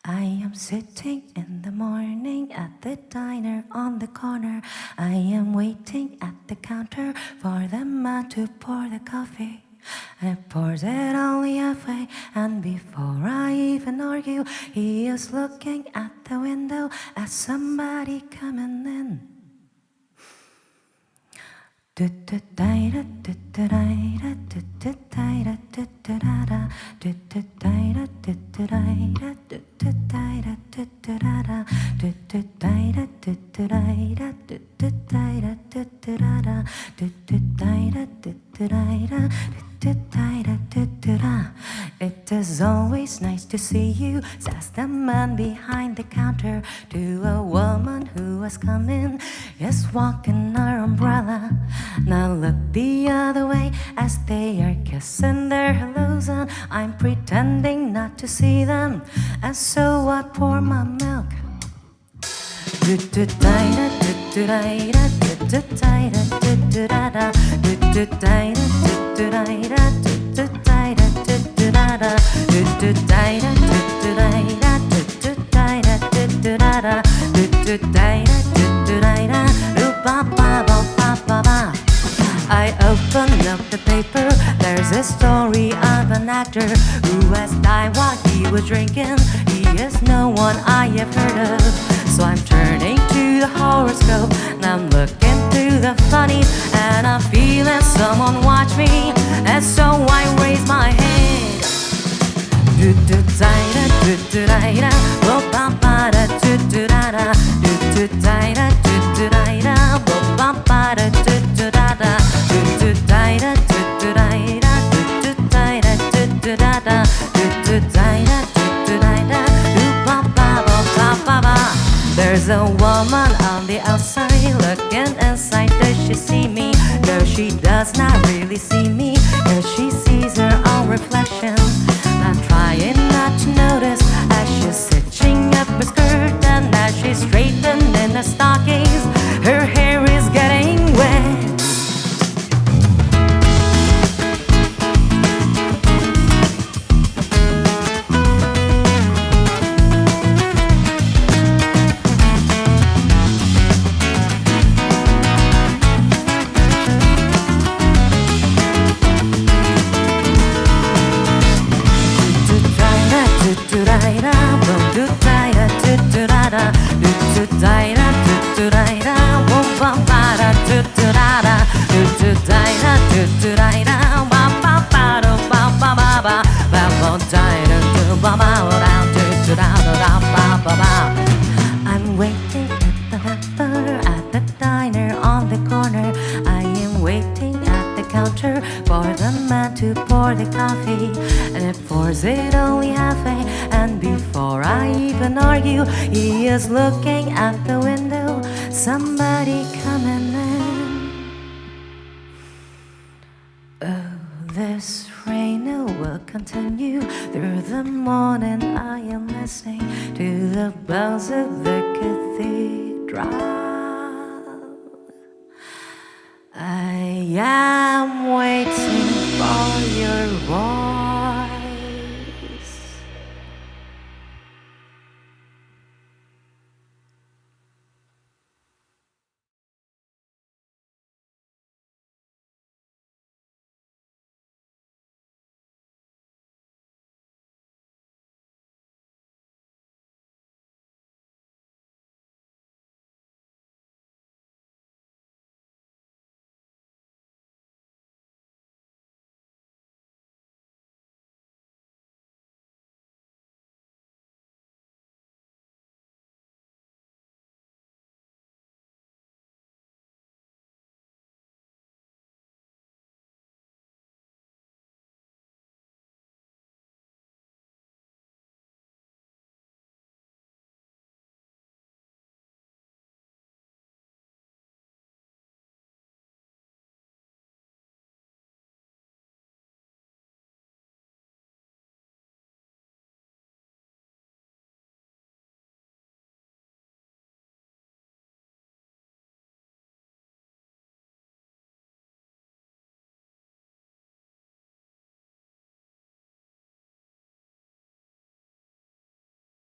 I am sitting in the morning at the diner on the corner. I am waiting at the counter for the man to pour the coffee. And he pours it only halfway, and before I even argue, he is looking at the window at somebody coming in. It is always nice to see you, says the man behind the counter to a woman who has come in. Is walking her umbrella. Now look the other way as they are kissing their hellos, and I'm pretending not to see them. And so I pour my milk. I open up the paper, there's a story of an actor who has died while he was drinking. He is no one I have heard of. So I'm turning to the horoscope, and I'm looking to the funnies, and I'm feeling someone watch me, and so I raise my hand. There's a woman on the outside looking inside. Does she see me? No, she does not really see me, cause she sees her own reflection. I'm trying not to notice as she's stitching up her skirt, and as she's straightening her stockings, her hair is getting wet. I'm waiting at the hamper at the diner on the corner. I am waiting at the counter for the man to pour the coffee, and it pours it only halfway, and before I even argue, he is looking at the window, somebody coming in. Oh, this rain will continue through the morning. I am listening to the bells of the cathedral.